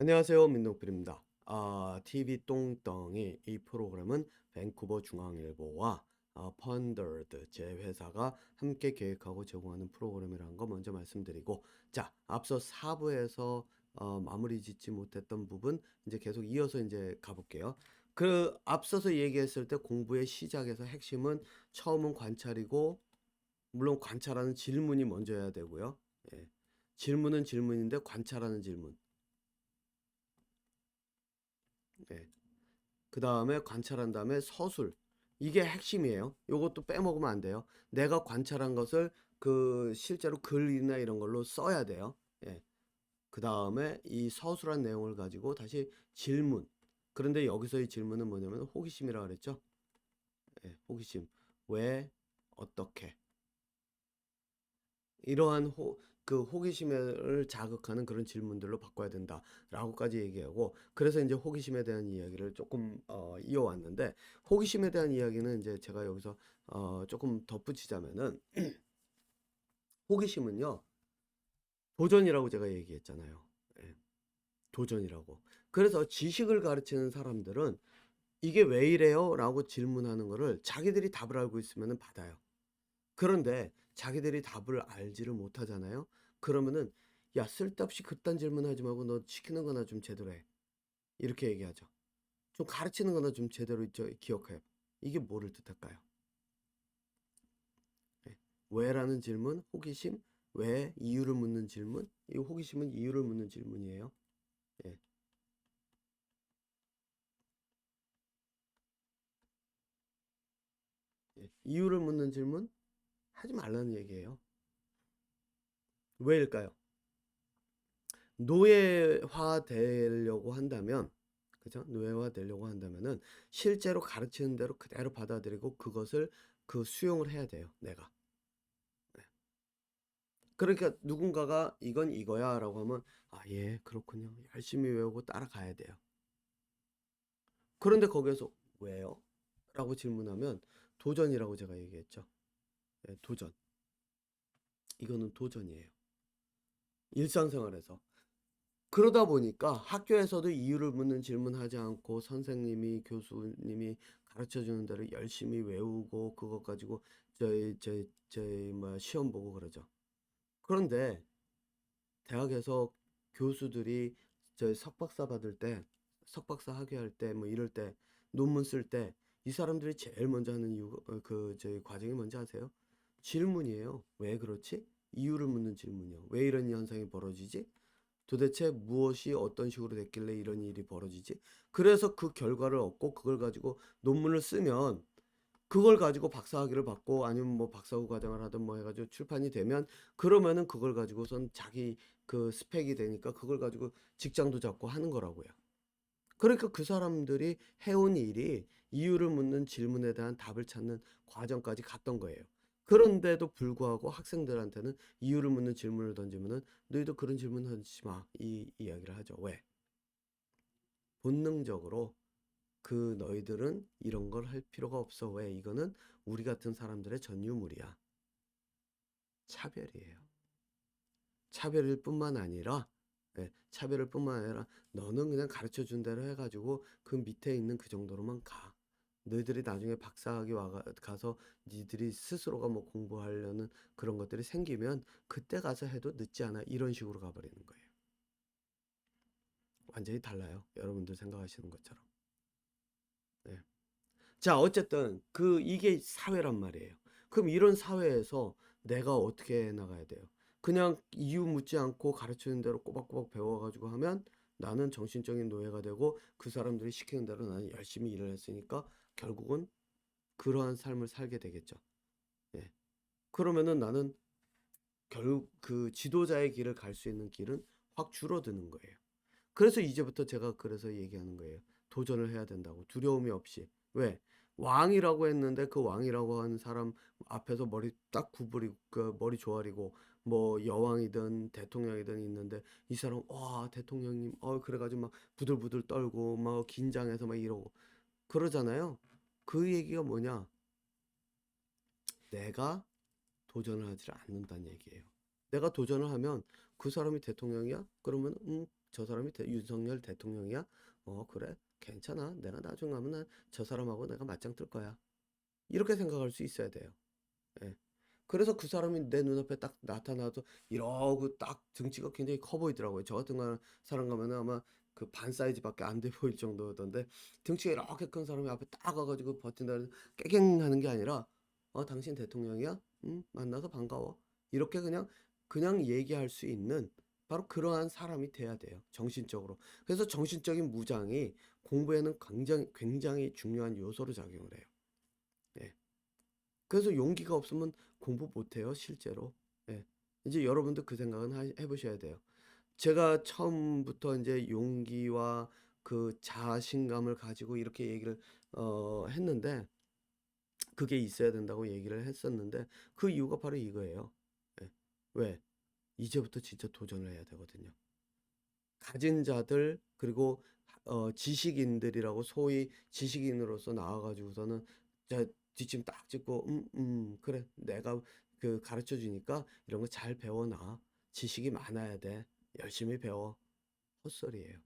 안녕하세요. 민노필입니다. TV 똥덩이 이 프로그램은 밴쿠버 중앙일보와 펀더드 제 회사가 함께 계획하고 제공하는 프로그램이라는 거 먼저 말씀드리고, 자, 앞서 4부에서 마무리 짓지 못했던 부분 이제 계속 이어서 이제 가볼게요. 그 앞서서 얘기했을 때 공부의 시작에서 핵심은 처음은 관찰이고, 물론 관찰하는 질문이 먼저여야 되고요. 예. 질문은 질문인데 관찰하는 질문. 예. 그 다음에 관찰한 다음에 서술. 이게 핵심이에요. 요것도 빼먹으면 안 돼요. 내가 관찰한 것을 그 실제로 글이나 이런 걸로 써야 돼요. 예. 그 다음에 이 서술한 내용을 가지고 다시 질문. 그런데 여기서의 질문은 뭐냐면 호기심이라고 그랬죠. 예, 호기심. 왜, 어떻게. 이러한 그 호기심을 자극하는 그런 질문들로 바꿔야 된다라고까지 얘기하고, 그래서 이제 호기심에 대한 이야기를 조금 이어왔는데, 호기심에 대한 이야기는 이제 제가 여기서 조금 덧붙이자면은, 호기심은요 도전이라고 제가 얘기했잖아요. 예, 도전이라고. 그래서 지식을 가르치는 사람들은 이게 왜 이래요? 라고 질문하는 거를 자기들이 답을 알고 있으면 받아요. 그런데 자기들이 답을 알지를 못하잖아요. 그러면은 야, 쓸데없이 그딴 질문하지 말고 너 시키는 거나 좀 제대로 해. 이렇게 얘기하죠. 좀 가르치는 거나 좀 제대로 기억해. 이게 뭐를 뜻할까요? 예. 왜라는 질문, 호기심, 왜 이유를 묻는 질문. 이 호기심은 이유를 묻는 질문이에요. 예. 예. 이유를 묻는 질문 하지 말라는 얘기예요. 왜일까요? 노예화 되려고 한다면, 그죠? 노예화 되려고 한다면은 실제로 가르치는 대로 그대로 받아들이고 그것을 수용을 해야 돼요, 내가. 네. 그러니까 누군가가 이건 이거야 라고 하면, 예, 그렇군요. 열심히 외우고 따라가야 돼요. 그런데 거기에서 왜요? 라고 질문하면 도전이라고 제가 얘기했죠. 네, 도전. 이거는 도전이에요. 일상생활에서. 그러다 보니까 학교에서도 이유를 묻는 질문하지 않고 선생님이 교수님이 가르쳐 주는 대로 열심히 외우고 그것 가지고 저희 뭐 시험 보고 그러죠. 그런데 대학에서 교수들이 저희 석박사 받을 때, 석박사 학위할 때 뭐 이럴 때 논문 쓸 때 이 사람들이 제일 먼저 하는 이유 저희 과정이 뭔지 아세요? 질문이에요. 왜 그렇지? 이유를 묻는 질문이요. 왜 이런 현상이 벌어지지? 도대체 무엇이 어떤 식으로 됐길래 이런 일이 벌어지지? 그래서 그 결과를 얻고 그걸 가지고 논문을 쓰면 그걸 가지고 박사학위를 받고 아니면 뭐 박사후 과정을 하든 뭐 해가지고 출판이 되면 그러면은 그걸 가지고선 자기 그 스펙이 되니까 그걸 가지고 직장도 잡고 하는 거라고요. 그러니까 그 사람들이 해온 일이 이유를 묻는 질문에 대한 답을 찾는 과정까지 갔던 거예요. 그런데도 불구하고 학생들한테는 이유를 묻는 질문을 던지면은 너희도 그런 질문 하지 마. 이 이야기를 하죠. 왜? 본능적으로 그 너희들은 이런 걸 할 필요가 없어. 왜? 이거는 우리 같은 사람들의 전유물이야. 차별이에요. 차별일 뿐만 아니라, 예, 차별일 뿐만 아니라 너는 그냥 가르쳐 준 대로 해가지고 그 밑에 있는 그 정도로만 가. 너희들이 나중에 박사학위 가서 니들이 스스로가 뭐 공부하려는 그런 것들이 생기면 그때 가서 해도 늦지 않아. 이런 식으로 가버리는 거예요. 완전히 달라요. 여러분들 생각하시는 것처럼. 네. 자, 어쨌든 이게 사회란 말이에요. 그럼 이런 사회에서 내가 어떻게 나가야 돼요? 그냥 이유 묻지 않고 가르치는 대로 꼬박꼬박 배워가지고 하면 나는 정신적인 노예가 되고 그 사람들이 시키는 대로 나는 열심히 일을 했으니까 결국은 그러한 삶을 살게 되겠죠. 예. 그러면은 나는 결국 그 지도자의 길을 갈 수 있는 길은 확 줄어드는 거예요. 그래서 이제부터 제가 그래서 얘기하는 거예요. 도전을 해야 된다고. 두려움이 없이. 왜? 왕이라고 했는데 그 왕이라고 하는 사람 앞에서 머리 딱 구부리고 그 머리 조아리고 뭐 여왕이든 대통령이든 있는데 이 사람 와 대통령님 그래가지고 막 부들부들 떨고 막 긴장해서 막 이러고 그러잖아요. 그 얘기가 뭐냐? 내가 도전을 하지 않는다는 얘기예요. 내가 도전을 하면 그 사람이 대통령이야? 그러면 저 사람이 윤석열 대통령이야? 그래? 괜찮아. 내가 나중에 가면 난 저 사람하고 내가 맞짱 뜰 거야. 이렇게 생각할 수 있어야 돼요. 예. 그래서 그 사람이 내 눈앞에 딱 나타나도 이러고 딱 등치가 굉장히 커 보이더라고요. 저 같은 사람 가면은 아마 그 반 사이즈밖에 안 돼 보일 정도던데 등치가 이렇게 큰 사람이 앞에 딱 와가지고 버틴다는 깨갱하는 게 아니라 당신 대통령이야? 응? 만나서 반가워. 이렇게 그냥 얘기할 수 있는 바로 그러한 사람이 돼야 돼요. 정신적으로. 그래서 정신적인 무장이 공부에는 굉장히 중요한 요소로 작용을 해요. 예. 그래서 용기가 없으면 공부 못해요, 실제로. 예. 이제 여러분도 그 생각은 해보셔야 돼요. 제가 처음부터 이제 용기와 그 자신감을 가지고 이렇게 얘기를 했는데 그게 있어야 된다고 얘기를 했었는데 그 이유가 바로 이거예요. 예. 왜? 이제부터 진짜 도전을 해야 되거든요. 가진 자들 그리고 지식인들이라고 소위 지식인으로서 나와가지고서는 자 뒷짐 딱 짚고 그래 내가 그 가르쳐 주니까 이런 거 잘 배워놔 지식이 많아야 돼 열심히 배워 헛소리예요.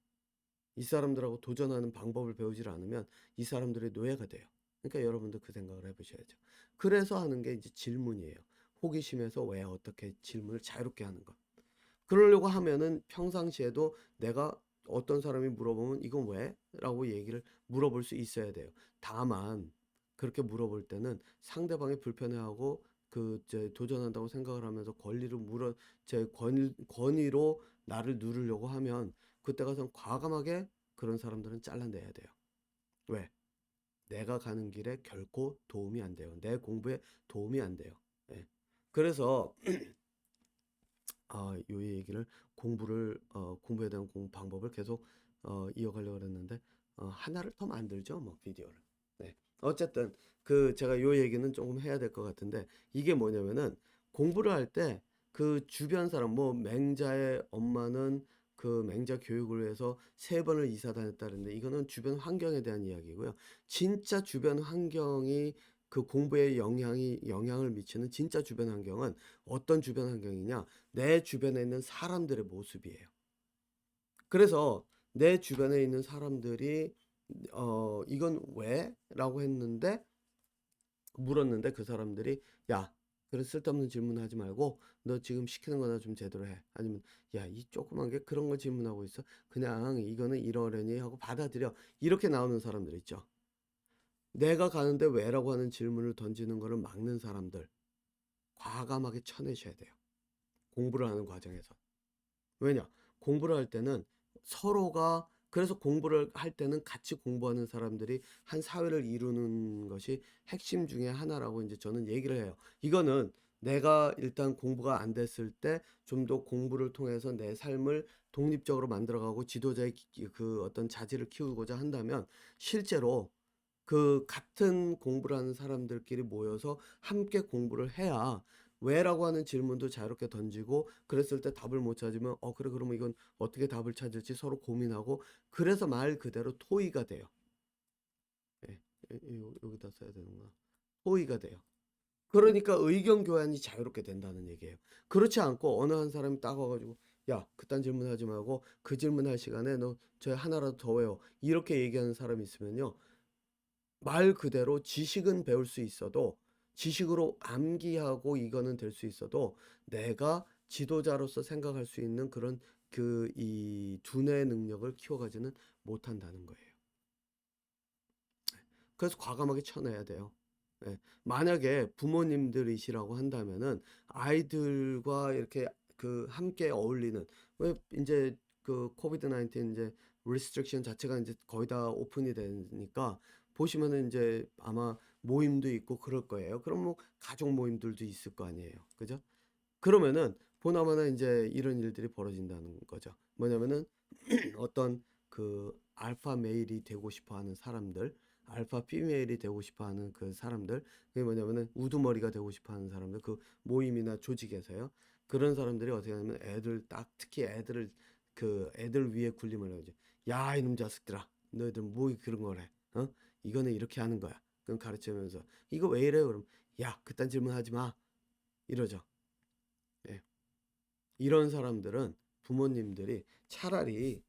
이 사람들하고 도전하는 방법을 배우질 않으면 이 사람들의 노예가 돼요. 그러니까 여러분도 그 생각을 해보셔야죠. 그래서 하는 게 이제 질문이에요. 호기심에서 왜 어떻게 질문을 자유롭게 하는 것. 그러려고 하면은 평상시에도 내가 어떤 사람이 물어보면 이건 왜? 라고 얘기를 물어볼 수 있어야 돼요. 다만 그렇게 물어볼 때는 상대방이 불편해하고 도전한다고 생각을 하면서 권위로 나를 누르려고 하면 그때 가서 과감하게 그런 사람들은 잘라내야 돼요. 왜? 내가 가는 길에 결코 도움이 안 돼요. 내 공부에 도움이 안 돼요. 예. 그래서 요 얘기를 공부에 대한 공부 방법을 계속 이어가려고 했는데 하나를 더 만들죠, 뭐 비디오를. 네. 어쨌든 제가 요 얘기는 조금 해야 될 것 같은데 이게 뭐냐면은 공부를 할 때 그 주변 사람 뭐 맹자의 엄마는 그 맹자 교육을 위해서 3번을 이사 다녔다는데 이거는 주변 환경에 대한 이야기고요. 진짜 주변 환경이 그 공부에 영향을 미치는 진짜 주변 환경은 어떤 주변 환경이냐? 내 주변에 있는 사람들의 모습이에요. 그래서 내 주변에 있는 사람들이 이건 왜? 라고 물었는데 그 사람들이 야, 그런 쓸데없는 질문하지 말고 너 지금 시키는 거나 좀 제대로 해. 아니면 야, 이 조그만 게 그런 거 질문하고 있어. 그냥 이거는 이러려니 하고 받아들여. 이렇게 나오는 사람들 있죠. 내가 가는데 왜라고 하는 질문을 던지는 거를 막는 사람들 과감하게 쳐내셔야 돼요. 공부를 하는 과정에서. 왜냐? 공부를 할 때는 그래서 공부를 할 때는 같이 공부하는 사람들이 한 사회를 이루는 것이 핵심 중에 하나라고 이제 저는 얘기를 해요. 이거는 내가 일단 공부가 안 됐을 때 좀 더 공부를 통해서 내 삶을 독립적으로 만들어가고 지도자의 그 어떤 자질을 키우고자 한다면 실제로 그 같은 공부를 하는 사람들끼리 모여서 함께 공부를 해야 왜라고 하는 질문도 자유롭게 던지고 그랬을 때 답을 못 찾으면 그래 그러면 이건 어떻게 답을 찾을지 서로 고민하고 그래서 말 그대로 토의가 돼요. 예, 여기다 써야 되는구나. 토의가 돼요. 그러니까 의견 교환이 자유롭게 된다는 얘기예요. 그렇지 않고 어느 한 사람이 딱 와가지고 야 그딴 질문하지 말고 그 질문할 시간에 너 저 하나라도 더 외워 이렇게 얘기하는 사람이 있으면요. 말 그대로 지식은 배울 수 있어도 지식으로 암기하고 이거는 될 수 있어도 내가 지도자로서 생각할 수 있는 그런 이 두뇌 능력을 키워가지는 못한다는 거예요. 그래서 과감하게 쳐내야 돼요. 예. 만약에 부모님들이시라고 한다면은 아이들과 이렇게 함께 어울리는 왜 이제 그 코비드 19 이제 리스트릭션 자체가 이제 거의 다 오픈이 되니까 보시면은 이제 아마 모임도 있고 그럴 거예요. 그럼 뭐 가족 모임들도 있을 거 아니에요. 그죠? 그러면은 보나마나 이제 이런 일들이 벌어진다는 거죠. 뭐냐면은 어떤 알파 메일이 되고 싶어 하는 사람들, 알파 피메일이 되고 싶어 하는 그 사람들, 그게 뭐냐면은 우두머리가 되고 싶어 하는 사람들, 그 모임이나 조직에서요. 그런 사람들이 어떻게 하냐면 특히 애들 위에 군림을 하죠. 야, 이놈 자식들아. 너희들 뭐 그런 거래. 이거는 이렇게 하는 거야. 그럼 가르치면서 이거 왜 이래요? 그럼 야, 그딴 질문 하지 마. 이러죠. 예. 이런 사람들은 부모님들이 차라리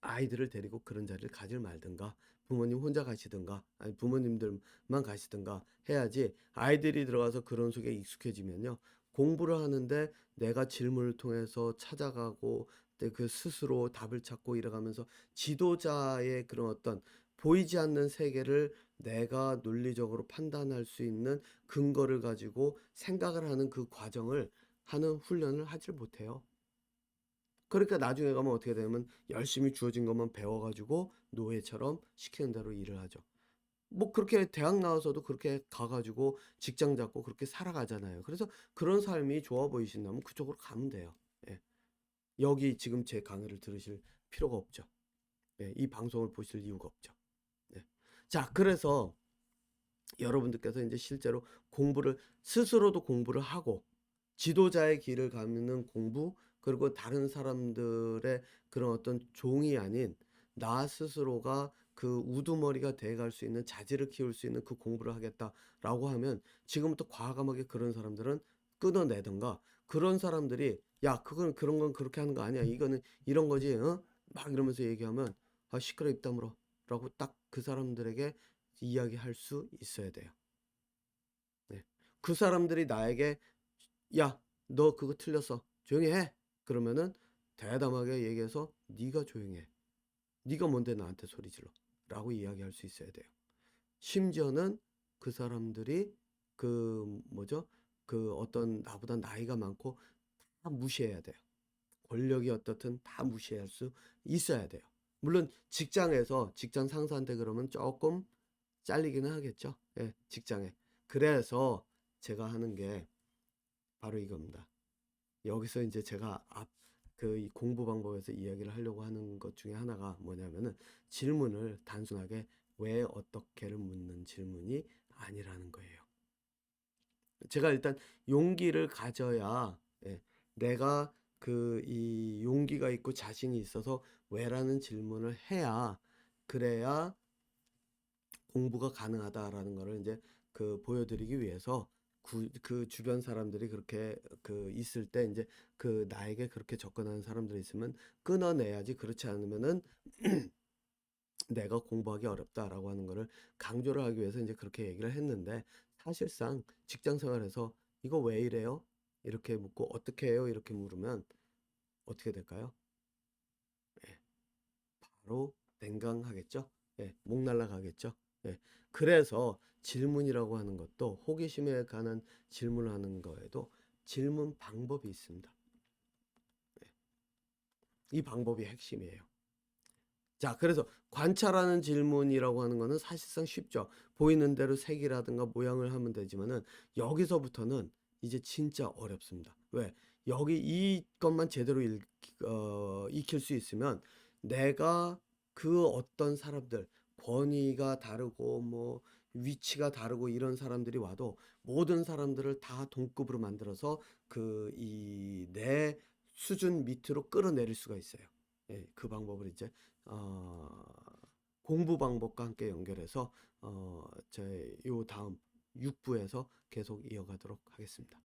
아이들을 데리고 그런 자리를 가질 말든가, 부모님 혼자 가시든가, 아니 부모님들만 가시든가 해야지. 아이들이 들어가서 그런 속에 익숙해지면요, 공부를 하는데 내가 질문을 통해서 찾아가고 그 스스로 답을 찾고 이래가면서 지도자의 그런 어떤 보이지 않는 세계를 내가 논리적으로 판단할 수 있는 근거를 가지고 생각을 하는 그 과정을 하는 훈련을 하질 못해요. 그러니까 나중에 가면 어떻게 되냐면 열심히 주어진 것만 배워가지고 노예처럼 시키는 대로 일을 하죠. 뭐 그렇게 대학 나와서도 그렇게 가가지고 직장 잡고 그렇게 살아가잖아요. 그래서 그런 삶이 좋아 보이신다면 그쪽으로 가면 돼요. 예. 여기 지금 제 강의를 들으실 필요가 없죠. 예. 이 방송을 보실 이유가 없죠. 예. 자, 그래서 여러분들께서 이제 실제로 공부를 스스로도 공부를 하고 지도자의 길을 가는 공부, 그리고 다른 사람들의 그런 어떤 종이 아닌 나 스스로가 그 우두머리가 돼갈 수 있는 자질을 키울 수 있는 그 공부를 하겠다라고 하면 지금부터 과감하게 그런 사람들은 끊어내든가, 그런 사람들이 야 그건 그런 건 그렇게 하는 거 아니야, 이거는 이런 거지, 어? 막 이러면서 얘기하면 아 시끄러 입 다물어 라고 딱 그 사람들에게 이야기할 수 있어야 돼요. 네. 그 사람들이 나에게 야, 너 그거 틀렸어. 조용히 해. 그러면은 대담하게 얘기해서 네가 조용히 해. 네가 뭔데 나한테 소리 질러. 라고 이야기할 수 있어야 돼요. 심지어는 그 사람들이 그 뭐죠? 그 어떤 나보다 나이가 많고 다 무시해야 돼요. 권력이 어떻든 다 무시할 수 있어야 돼요. 물론 직장에서 직장 상사한테 그러면 조금 잘리기는 하겠죠. 예, 직장에. 그래서 제가 하는 게 바로 이겁니다. 여기서 이제 제가 그 이 공부 방법에서 이야기를 하려고 하는 것 중에 하나가 뭐냐면은 질문을 단순하게 왜 어떻게를 묻는 질문이 아니라는 거예요. 제가 일단 용기를 가져야, 예, 내가 그 이 용기가 있고 자신이 있어서 왜라는 질문을 해야, 그래야 공부가 가능하다라는 거를 이제 그 보여드리기 위해서 그 주변 사람들이 그렇게 그 있을 때 이제 그 나에게 그렇게 접근하는 사람들이 있으면 끊어내야지. 그렇지 않으면은 내가 공부하기 어렵다라고 하는 거를 강조를 하기 위해서 이제 그렇게 얘기를 했는데, 사실상 직장 생활에서 이거 왜 이래요? 이렇게 묻고 어떻게 해요? 이렇게 물으면 어떻게 될까요? 예, 바로 냉강하겠죠? 예, 목 날라가겠죠? 예, 그래서 질문이라고 하는 것도, 호기심에 관한 질문을 하는 거에도 질문 방법이 있습니다. 예, 이 방법이 핵심이에요. 자, 그래서 관찰하는 질문이라고 하는 거는 사실상 쉽죠. 보이는 대로 색이라든가 모양을 하면 되지만은 여기서부터는 이제 진짜 어렵습니다. 왜? 여기 이것만 제대로 익힐 수 있으면 내가 그 어떤 사람들, 권위가 다르고 뭐 위치가 다르고 이런 사람들이 와도 모든 사람들을 다 동급으로 만들어서 그 이 내 수준 밑으로 끌어내릴 수가 있어요. 예, 그 방법을 이제 어, 공부 방법과 함께 연결해서 제 요 다음 6부에서 계속 이어가도록 하겠습니다.